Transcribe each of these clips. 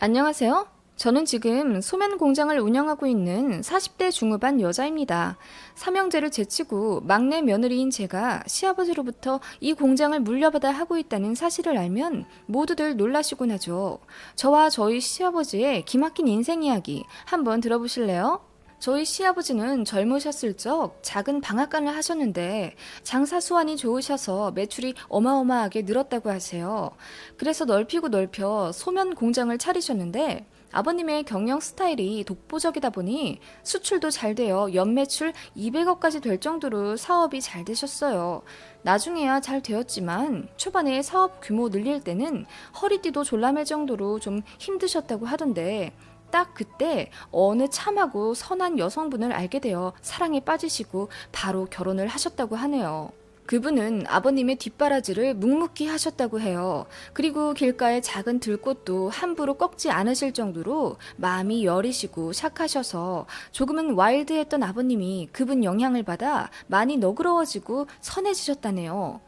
안녕하세요. 저는 지금 소면 공장을 운영하고 있는 40대 중후반 여자입니다. 삼형제를 제치고 막내 며느리인 제가 시아버지로부터 이 공장을 물려받아 하고 있다는 사실을 알면 모두들 놀라시곤 하죠. 저와 저희 시아버지의 기막힌 인생 이야기 한번 들어보실래요? 저희 시아버지는 젊으셨을 적 작은 방앗간을 하셨는데 장사 수완이 좋으셔서 매출이 어마어마하게 늘었다고 하세요. 그래서 넓히고 넓혀 소면 공장을 차리셨는데 아버님의 경영 스타일이 독보적이다 보니 수출도 잘 되어 연매출 200억까지 될 정도로 사업이 잘 되셨어요. 나중에야 잘 되었지만 초반에 사업 규모 늘릴 때는 허리띠도 졸라맬 정도로 좀 힘드셨다고 하던데 딱 그때 어느 참하고 선한 여성분을 알게 되어 사랑에 빠지시고 바로 결혼을 하셨다고 하네요. 그분은 아버님의 뒷바라지를 묵묵히 하셨다고 해요. 그리고 길가의 작은 들꽃도 함부로 꺾지 않으실 정도로 마음이 여리시고 착하셔서 조금은 와일드했던 아버님이 그분 영향을 받아 많이 너그러워지고 선해지셨다네요.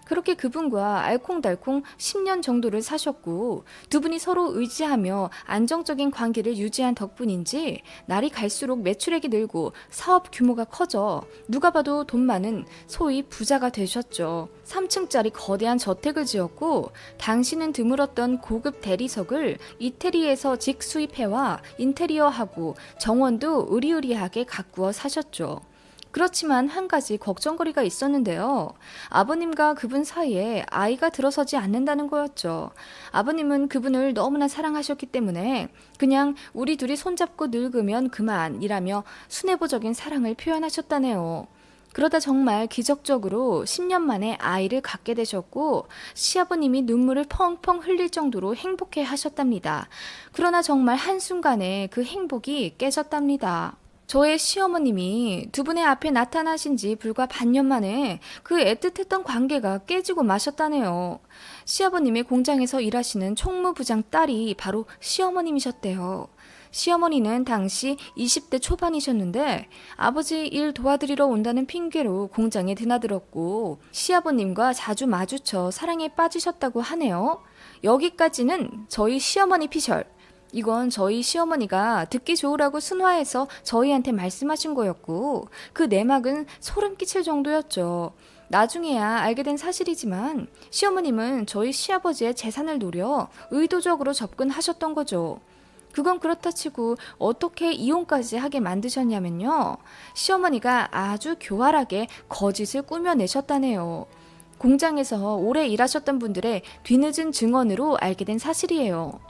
그렇게 그분과 알콩달콩 10년 정도를 사셨고 두 분이 서로 의지하며 안정적인 관계를 유지한 덕분인지 날이 갈수록 매출액이 늘고 사업 규모가 커져 누가 봐도 돈 많은 소위 부자가 되셨죠. 3층짜리 거대한 저택을 지었고 당시는 드물었던 고급 대리석을 이태리에서 직수입해와 인테리어하고 정원도 으리으리하게 가꾸어 사셨죠. 그렇지만 한 가지 걱정거리가 있었는데요. 아버님과 그분 사이에 아이가 들어서지 않는다는 거였죠. 아버님은 그분을 너무나 사랑하셨기 때문에 그냥 우리 둘이 손잡고 늙으면 그만이라며 순애보적인 사랑을 표현하셨다네요. 그러다 정말 기적적으로 10년 만에 아이를 갖게 되셨고 시아버님이 눈물을 펑펑 흘릴 정도로 행복해 하셨답니다. 그러나 정말 한순간에 그 행복이 깨졌답니다. 저의 시어머님이 두 분의 앞에 나타나신 지 불과 반년 만에 그 애틋했던 관계가 깨지고 마셨다네요. 시아버님의 공장에서 일하시는 총무부장 딸이 바로 시어머님이셨대요. 시어머니는 당시 20대 초반이셨는데 아버지 일 도와드리러 온다는 핑계로 공장에 드나들었고 시아버님과 자주 마주쳐 사랑에 빠지셨다고 하네요. 여기까지는 저희 시어머니 피셜. 이건 저희 시어머니가 듣기 좋으라고 순화해서 저희한테 말씀하신 거였고 그 내막은 소름 끼칠 정도였죠. 나중에야 알게 된 사실이지만 시어머님은 저희 시아버지의 재산을 노려 의도적으로 접근하셨던 거죠. 그건 그렇다 치고 어떻게 이혼까지 하게 만드셨냐면요. 시어머니가 아주 교활하게 거짓을 꾸며내셨다네요. 공장에서 오래 일하셨던 분들의 뒤늦은 증언으로 알게 된 사실이에요.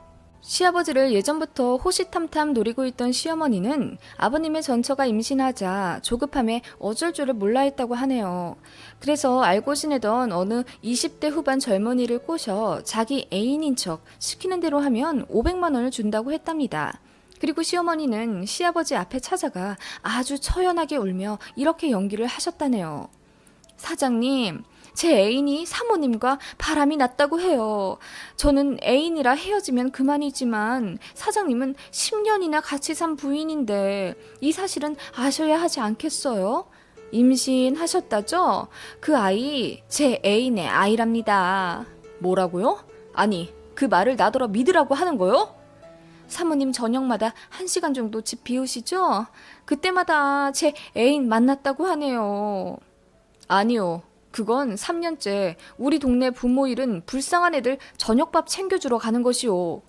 시아버지를 예전부터 호시탐탐 노리고 있던 시어머니는 아버님의 전처가 임신하자 조급함에 어쩔 줄을 몰라 했다고 하네요. 그래서 알고 지내던 어느 20대 후반 젊은이를 꼬셔 자기 애인인 척 시키는 대로 하면 500만 원을 준다고 했답니다. 그리고 시어머니는 시아버지 앞에 찾아가 아주 처연하게 울며 이렇게 연기를 하셨다네요. 사장님, 제 애인이 사모님과 바람이 났다고 해요. 저는 애인이라 헤어지면 그만이지만 사장님은 10년이나 같이 산 부인인데 이 사실은 아셔야 하지 않겠어요? 임신하셨다죠? 그 아이 제 애인의 아이랍니다. 뭐라고요? 아니, 그 말을 나더러 믿으라고 하는 거요? 사모님 저녁마다 1시간 정도 집 비우시죠? 그때마다 제 애인 만났다고 하네요. 아니요. 그건 3년째 우리 동네 부모 일은 불쌍한 애들 저녁밥 챙겨주러 가는 것이오.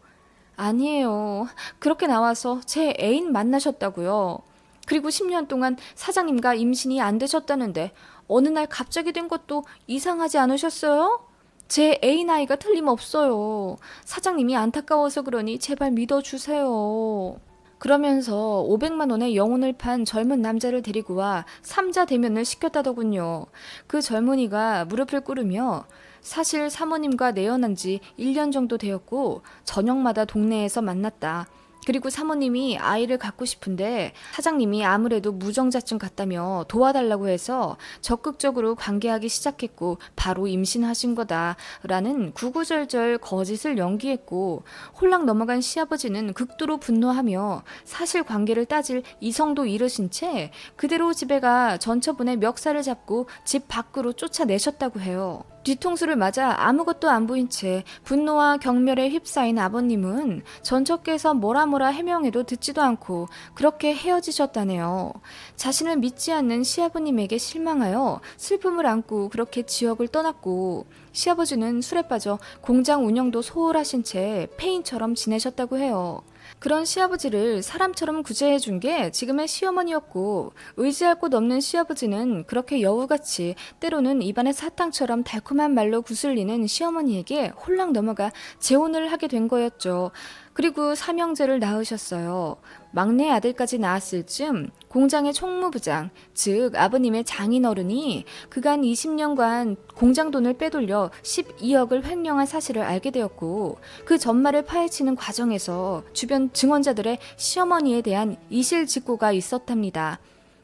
아니에요. 그렇게 나와서 제 애인 만나셨다고요. 그리고 10년 동안 사장님과 임신이 안 되셨다는데 어느 날 갑자기 된 것도 이상하지 않으셨어요? 제 애인 아이가 틀림없어요. 사장님이 안타까워서 그러니 제발 믿어주세요. 그러면서 500만 원의 영혼을 판 젊은 남자를 데리고 와 삼자 대면을 시켰다더군요. 그 젊은이가 무릎을 꿇으며 사실 사모님과 내연한 지 1년 정도 되었고 저녁마다 동네에서 만났다. 그리고 사모님이 아이를 갖고 싶은데 사장님이 아무래도 무정자증 같다며 도와달라고 해서 적극적으로 관계하기 시작했고 바로 임신하신 거다라는 구구절절 거짓을 연기했고 홀랑 넘어간 시아버지는 극도로 분노하며 사실관계를 따질 이성도 잃으신 채 그대로 집에 가 전처분의 멱살을 잡고 집 밖으로 쫓아내셨다고 해요. 뒤통수를 맞아 아무것도 안 보인 채 분노와 경멸에 휩싸인 아버님은 전처께서 뭐라 해명해도 듣지도 않고 그렇게 헤어지셨다네요. 자신을 믿지 않는 시아버님에게 실망하여 슬픔을 안고 그렇게 지역을 떠났고, 시아버지는 술에 빠져 공장 운영도 소홀하신 채 폐인처럼 지내셨다고 해요. 그런 시아버지를 사람처럼 구제해준 게 지금의 시어머니였고, 의지할 곳 없는 시아버지는 그렇게 여우같이 때로는 입안에 사탕처럼 달콤한 말로 구슬리는 시어머니에게 홀랑 넘어가 재혼을 하게 된 거였죠. 그리고 삼형제를 낳으셨어요. 막내 아들까지 낳았을 즈음 공장의 총무부장, 즉 아버님의 장인어른이 그간 20년간 공장 돈을 빼돌려 12억을 횡령한 사실을 알게 되었고, 그 전말을 파헤치는 과정에서 주변 증언자들의 시어머니에 대한 이실직고가 있었답니다.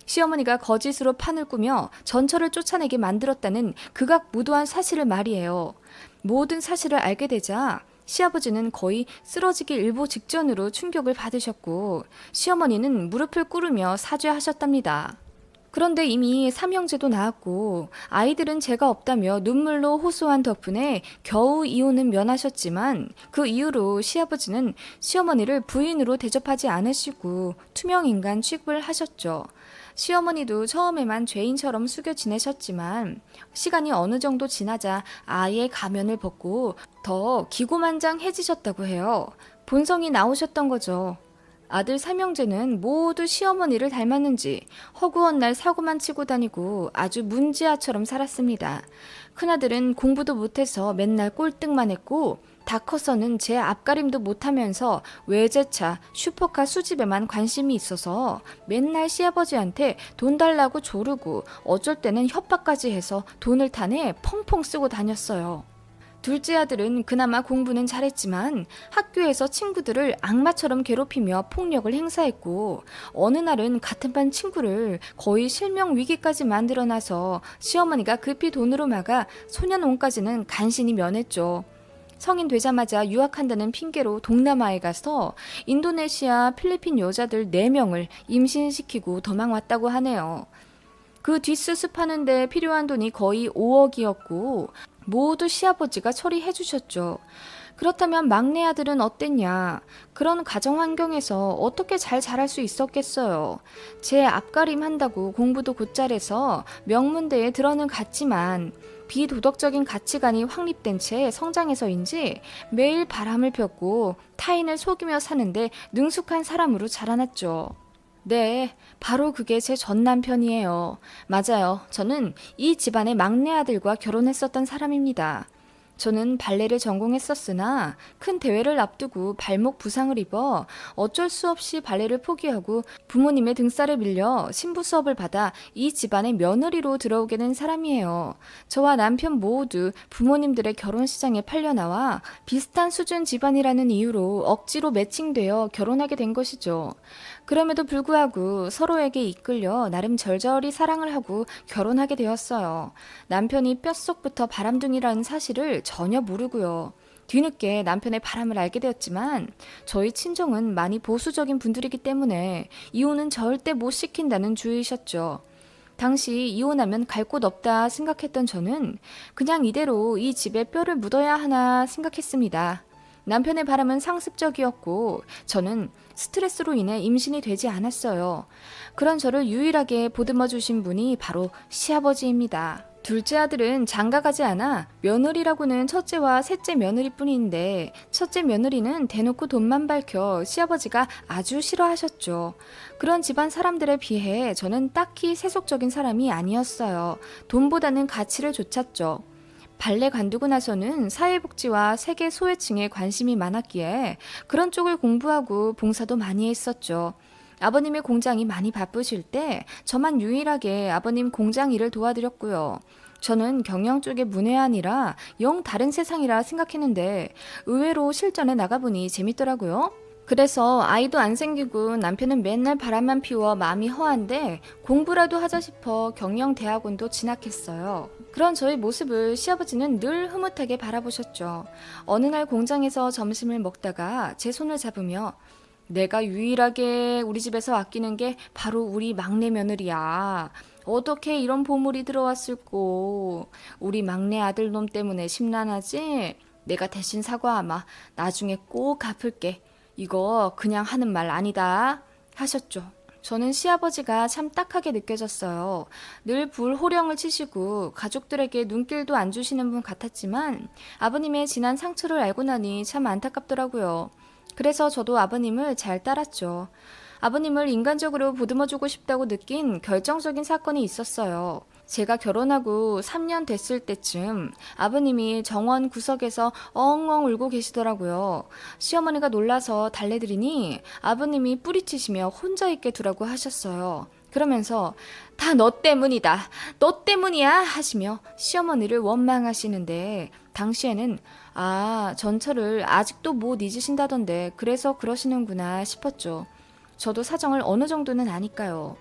시어머니가 거짓으로 판을 꾸며 전처를 쫓아내게 만들었다는 극악무도한 사실을 말이에요. 모든 사실을 알게 되자 시아버지는 거의 쓰러지기 일보 직전으로 충격을 받으셨고, 시어머니는 무릎을 꿇으며 사죄하셨답니다. 그런데 이미 삼형제도 낳았고 아이들은 제가 없다며 눈물로 호소한 덕분에 겨우 이혼은 면하셨지만, 그 이후로 시아버지는 시어머니를 부인으로 대접하지 않으시고 투명인간 취급을 하셨죠. 시어머니도 처음에만 죄인처럼 숙여 지내셨지만 시간이 어느 정도 지나자 아예 가면을 벗고 더 기고만장해지셨다고 해요. 본성이 나오셨던 거죠. 아들 삼형제는 모두 시어머니를 닮았는지 허구한 날 사고만 치고 다니고 아주 문지아처럼 살았습니다. 큰아들은 공부도 못해서 맨날 꼴등만 했고, 다 커서는 제 앞가림도 못하면서 외제차, 슈퍼카 수집에만 관심이 있어서 맨날 시아버지한테 돈 달라고 조르고 어쩔 때는 협박까지 해서 돈을 타내 펑펑 쓰고 다녔어요. 둘째 아들은 그나마 공부는 잘했지만 학교에서 친구들을 악마처럼 괴롭히며 폭력을 행사했고, 어느 날은 같은 반 친구를 거의 실명 위기까지 만들어놔서 시어머니가 급히 돈으로 막아 소년원까지는 간신히 면했죠. 성인 되자마자 유학한다는 핑계로 동남아에 가서 인도네시아, 필리핀 여자들 4명을 임신시키고 도망왔다고 하네요. 그 뒷수습하는 데 필요한 돈이 거의 5억이었고 모두 시아버지가 처리해 주셨죠. 그렇다면 막내 아들은 어땠냐? 그런 가정 환경에서 어떻게 잘 자랄 수 있었겠어요. 제 앞가림 한다고 공부도 곧잘해서 명문대에 들어는 갔지만 비도덕적인 가치관이 확립된 채 성장해서인지 매일 바람을 폈고 타인을 속이며 사는데 능숙한 사람으로 자라났죠. 네, 바로 그게 제 전 남편이에요. 맞아요. 저는 이 집안의 막내 아들과 결혼했었던 사람입니다. 저는 발레를 전공했었으나 큰 대회를 앞두고 발목 부상을 입어 어쩔 수 없이 발레를 포기하고 부모님의 등살에 밀려 신부 수업을 받아 이 집안의 며느리로 들어오게 된 사람이에요. 저와 남편 모두 부모님들의 결혼시장에 팔려나와 비슷한 수준 집안이라는 이유로 억지로 매칭되어 결혼하게 된 것이죠. 그럼에도 불구하고 서로에게 이끌려 나름 절절히 사랑을 하고 결혼하게 되었어요. 남편이 뼛속부터 바람둥이라는 사실을 전혀 모르고요. 뒤늦게 남편의 바람을 알게 되었지만 저희 친정은 많이 보수적인 분들이기 때문에 이혼은 절대 못 시킨다는 주의셨죠. 당시 이혼하면 갈 곳 없다 생각했던 저는 그냥 이대로 이 집에 뼈를 묻어야 하나 생각했습니다. 남편의 바람은 상습적이었고 저는 스트레스로 인해 임신이 되지 않았어요. 그런 저를 유일하게 보듬어 주신 분이 바로 시아버지입니다. 둘째 아들은 장가가지 않아 며느리라고는 첫째와 셋째 며느리뿐인데, 첫째 며느리는 대놓고 돈만 밝혀 시아버지가 아주 싫어하셨죠. 그런 집안 사람들에 비해 저는 딱히 세속적인 사람이 아니었어요. 돈보다는 가치를 좇았죠. 발레 관두고 나서는 사회복지와 세계 소외층에 관심이 많았기에 그런 쪽을 공부하고 봉사도 많이 했었죠. 아버님의 공장이 많이 바쁘실 때 저만 유일하게 아버님 공장 일을 도와드렸고요. 저는 경영 쪽의 문외한이라 영 다른 세상이라 생각했는데 의외로 실전에 나가보니 재밌더라고요. 그래서 아이도 안 생기고 남편은 맨날 바람만 피워 마음이 허한데 공부라도 하자 싶어 경영대학원도 진학했어요. 그런 저의 모습을 시아버지는 늘 흐뭇하게 바라보셨죠. 어느 날 공장에서 점심을 먹다가 제 손을 잡으며 내가 유일하게 우리 집에서 아끼는 게 바로 우리 막내 며느리야. 어떻게 이런 보물이 들어왔을꼬. 우리 막내 아들 놈 때문에 심란하지? 내가 대신 사과하마. 나중에 꼭 갚을게. 이거 그냥 하는 말 아니다. 하셨죠. 저는 시아버지가 참 딱하게 느껴졌어요. 늘 불호령을 치시고 가족들에게 눈길도 안 주시는 분 같았지만 아버님의 진한 상처를 알고 나니 참 안타깝더라고요. 그래서 저도 아버님을 잘 따랐죠. 아버님을 인간적으로 보듬어주고 싶다고 느낀 결정적인 사건이 있었어요. 제가 결혼하고 3년 됐을 때쯤 아버님이 정원 구석에서 엉엉 울고 계시더라고요. 시어머니가 놀라서 달래드리니 아버님이 뿌리치시며 혼자 있게 두라고 하셨어요. 그러면서 다 너 때문이다. 너 때문이야 하시며 시어머니를 원망하시는데 당시에는 전처를 아직도 못 잊으신다던데 그래서 그러시는구나 싶었죠. 저도 사정을 어느 정도는 아니까요.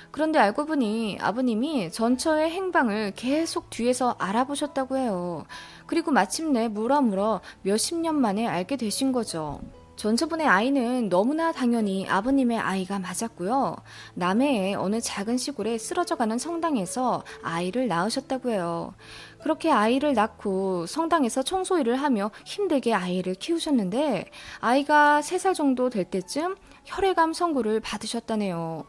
그런데 알고 보니 아버님이 전처의 행방을 계속 뒤에서 알아보셨다고 해요. 그리고 마침내 물어물어 몇십 년 만에 알게 되신 거죠. 전처분의 아이는 너무나 당연히 아버님의 아이가 맞았고요. 남해의 어느 작은 시골에 쓰러져가는 성당에서 아이를 낳으셨다고 해요. 그렇게 아이를 낳고 성당에서 청소일을 하며 힘들게 아이를 키우셨는데 아이가 3살 정도 될 때쯤 혈액암 선고를 받으셨다네요.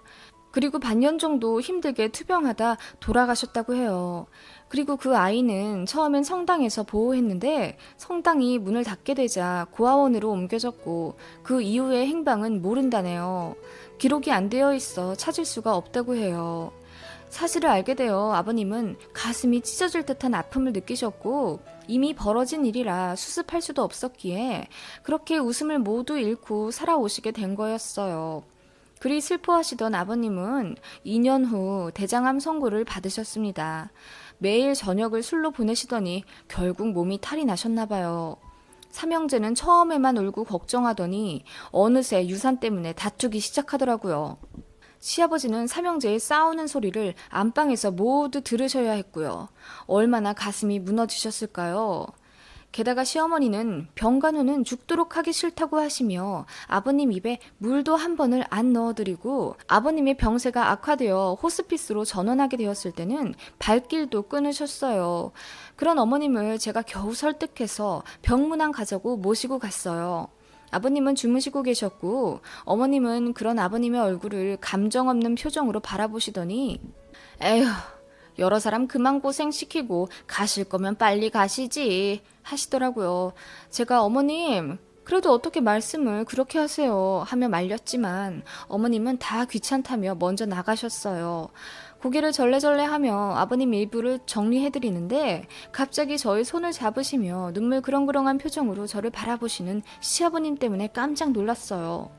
그리고 반년 정도 힘들게 투병하다 돌아가셨다고 해요. 그리고 그 아이는 처음엔 성당에서 보호했는데 성당이 문을 닫게 되자 고아원으로 옮겨졌고 그 이후의 행방은 모른다네요. 기록이 안 되어 있어 찾을 수가 없다고 해요. 사실을 알게 되어 아버님은 가슴이 찢어질 듯한 아픔을 느끼셨고 이미 벌어진 일이라 수습할 수도 없었기에 그렇게 웃음을 모두 잃고 살아오시게 된 거였어요. 그리 슬퍼하시던 아버님은 2년 후 대장암 선고를 받으셨습니다. 매일 저녁을 술로 보내시더니 결국 몸이 탈이 나셨나 봐요. 삼형제는 처음에만 울고 걱정하더니 어느새 유산 때문에 다투기 시작하더라고요. 시아버지는 삼형제의 싸우는 소리를 안방에서 모두 들으셔야 했고요. 얼마나 가슴이 무너지셨을까요? 게다가 시어머니는 병간호는 죽도록 하기 싫다고 하시며 아버님 입에 물도 한 번을 안 넣어드리고 아버님의 병세가 악화되어 호스피스로 전원하게 되었을 때는 발길도 끊으셨어요. 그런 어머님을 제가 겨우 설득해서 병문안 가자고 모시고 갔어요. 아버님은 주무시고 계셨고 어머님은 그런 아버님의 얼굴을 감정 없는 표정으로 바라보시더니 에휴 여러 사람 그만 고생시키고 가실 거면 빨리 가시지 하시더라고요. 제가 어머님 그래도 어떻게 말씀을 그렇게 하세요 하며 말렸지만 어머님은 다 귀찮다며 먼저 나가셨어요. 고개를 절레절레하며 아버님 일부를 정리해드리는데 갑자기 저의 손을 잡으시며 눈물 그렁그렁한 표정으로 저를 바라보시는 시아버님 때문에 깜짝 놀랐어요.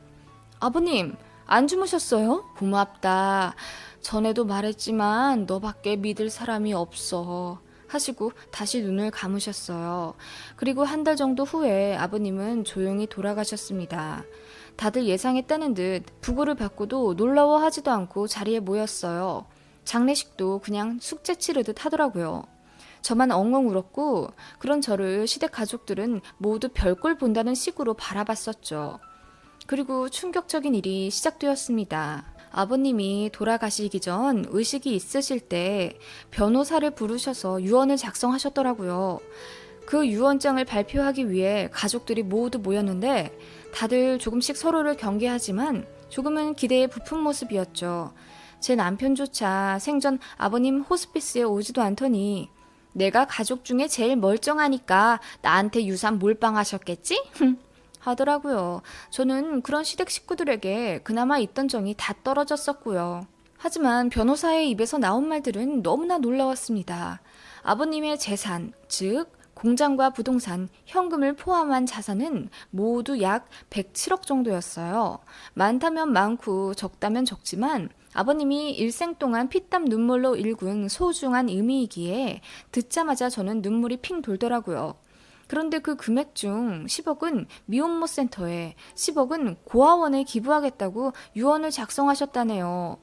아버님 안 주무셨어요? 고맙다. 전에도 말했지만 너밖에 믿을 사람이 없어 하시고 다시 눈을 감으셨어요. 그리고 한 달 정도 후에 아버님은 조용히 돌아가셨습니다. 다들 예상했다는 듯 부고를 받고도 놀라워하지도 않고 자리에 모였어요. 장례식도 그냥 숙제 치르듯 하더라고요. 저만 엉엉 울었고 그런 저를 시댁 가족들은 모두 별꼴 본다는 식으로 바라봤었죠. 그리고 충격적인 일이 시작되었습니다. 아버님이 돌아가시기 전 의식이 있으실 때 변호사를 부르셔서 유언을 작성하셨더라고요. 그 유언장을 발표하기 위해 가족들이 모두 모였는데 다들 조금씩 서로를 경계하지만 조금은 기대에 부푼 모습이었죠. 제 남편조차 생전 아버님 호스피스에 오지도 않더니 내가 가족 중에 제일 멀쩡하니까 나한테 유산 몰빵하셨겠지? 하더라고요. 저는 그런 시댁 식구들에게 그나마 있던 정이 다 떨어졌었고요. 하지만 변호사의 입에서 나온 말들은 너무나 놀라웠습니다. 아버님의 재산, 즉 공장과 부동산, 현금을 포함한 자산은 모두 약 107억 정도였어요. 많다면 많고 적다면 적지만 아버님이 일생 동안 피땀 눈물로 일군 소중한 의미이기에 듣자마자 저는 눈물이 핑 돌더라고요. 그런데 그 금액 중 10억은 미혼모 센터에 10억은 고아원에 기부하겠다고 유언을 작성하셨다네요.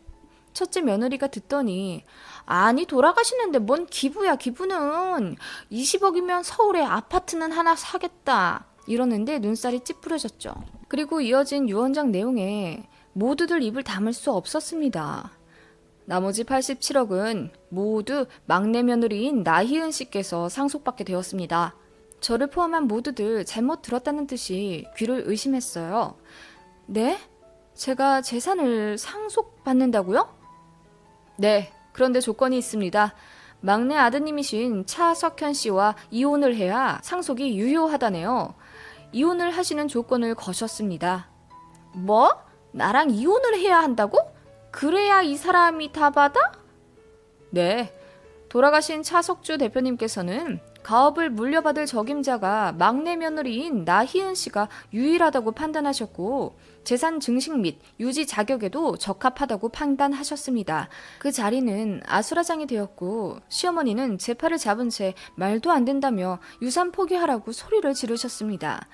첫째 며느리가 듣더니 아니 돌아가시는데 뭔 기부야 기부는 20억이면 서울에 아파트는 하나 사겠다 이러는데 눈살이 찌푸려졌죠. 그리고 이어진 유언장 내용에 모두들 입을 다물 수 없었습니다. 나머지 87억은 모두 막내 며느리인 나희은 씨께서 상속받게 되었습니다. 저를 포함한 모두들 잘못 들었다는 듯이 귀를 의심했어요. 네? 제가 재산을 상속받는다고요? 네, 그런데 조건이 있습니다. 막내 아드님이신 차석현 씨와 이혼을 해야 상속이 유효하다네요. 이혼을 하시는 조건을 거셨습니다. 뭐? 나랑 이혼을 해야 한다고? 그래야 이 사람이 다 받아? 네, 돌아가신 차석주 대표님께서는 가업을 물려받을 적임자가 막내 며느리인 나희은 씨가 유일하다고 판단하셨고 재산 증식 및 유지 자격에도 적합하다고 판단하셨습니다. 그 자리는 아수라장이 되었고 시어머니는 제 팔을 잡은 채 말도 안 된다며 유산 포기하라고 소리를 지르셨습니다.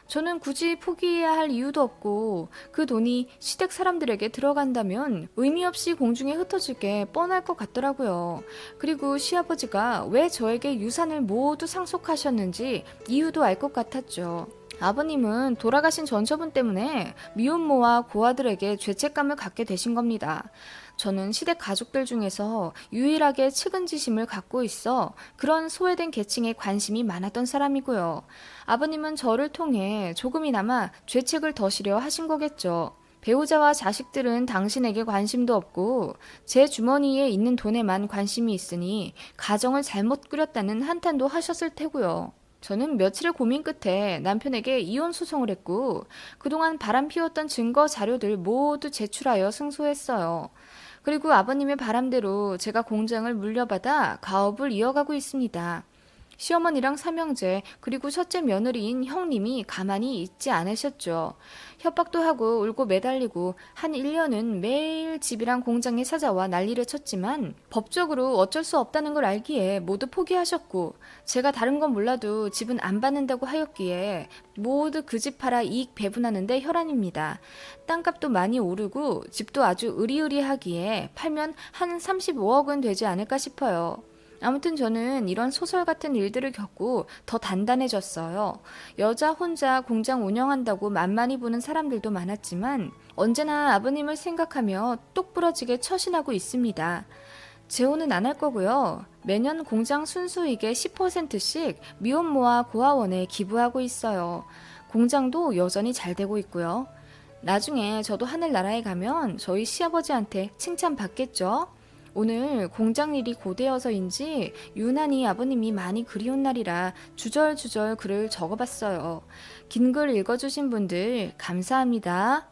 저는 굳이 포기해야 할 이유도 없고 그 돈이 시댁 사람들에게 들어간다면 의미 없이 공중에 흩어질 게 뻔할 것 같더라고요. 그리고 시아버지가 왜 저에게 유산을 모두 상속하셨는지 이유도 알 것 같았죠. 아버님은 돌아가신 전처분 때문에 미혼모와 고아들에게 죄책감을 갖게 되신 겁니다. 저는 시댁 가족들 중에서 유일하게 측은지심을 갖고 있어 그런 소외된 계층에 관심이 많았던 사람이고요. 아버님은 저를 통해 조금이나마 죄책을 덜으려 하신 거겠죠. 배우자와 자식들은 당신에게 관심도 없고 제 주머니에 있는 돈에만 관심이 있으니 가정을 잘못 꾸렸다는 한탄도 하셨을 테고요. 저는 며칠의 고민 끝에 남편에게 이혼 소송을 했고 그동안 바람 피웠던 증거 자료들 모두 제출하여 승소했어요. 그리고 아버님의 바람대로 제가 공장을 물려받아 가업을 이어가고 있습니다. 시어머니랑 삼형제 그리고 첫째 며느리인 형님이 가만히 있지 않으셨죠. 협박도 하고 울고 매달리고 한 1년은 매일 집이랑 공장에 찾아와 난리를 쳤지만 법적으로 어쩔 수 없다는 걸 알기에 모두 포기하셨고 제가 다른 건 몰라도 집은 안 받는다고 하였기에 모두 그 집 팔아 이익 배분하는데 혈안입니다. 땅값도 많이 오르고 집도 아주 으리으리하기에 팔면 한 35억은 되지 않을까 싶어요. 아무튼 저는 이런 소설 같은 일들을 겪고 더 단단해졌어요. 여자 혼자 공장 운영한다고 만만히 보는 사람들도 많았지만 언제나 아버님을 생각하며 똑부러지게 처신하고 있습니다. 재혼은 안 할 거고요. 매년 공장 순수익의 10%씩 미혼모와 고아원에 기부하고 있어요. 공장도 여전히 잘 되고 있고요. 나중에 저도 하늘나라에 가면 저희 시아버지한테 칭찬받겠죠? 오늘 공장 일이 고되어서인지 유난히 아버님이 많이 그리운 날이라 주절주절 글을 적어봤어요. 긴 글 읽어주신 분들 감사합니다.